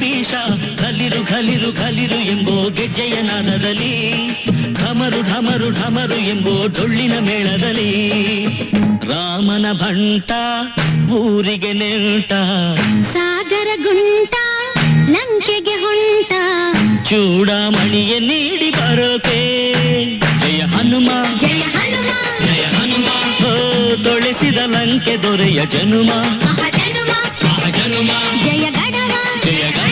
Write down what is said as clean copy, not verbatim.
ಜಗದೀಶ ಘಲಿರು ಘಲಿರು ಘಲಿರು ಎಂಬೋ ಗೆಜ್ಜೆಯ ನಾದದಲ್ಲಿ ಢಮರು ಢಮರು ಢಮರು ಎಂಬೋ ಡೊಳ್ಳಿನ ಮೇಳದಲ್ಲಿ ರಾಮನ ಭಂಟ ಊರಿಗೆ ನೆಂಟ ಸಾಗರ ಗುಂಟ ಲಂಕೆಗೆ ಹೊಂಟ ಚೂಡಾಮಣಿಯ ನೀಡಿ ಬರೋಕೆ ಜಯ ಹನುಮ ಜಯ ಹನುಮ ಜಯ ಹನುಮ ತೊಳೆಸಿದ ಲಂಕೆ ದೊರೆಯ ಜನುಮ ಮಹಜ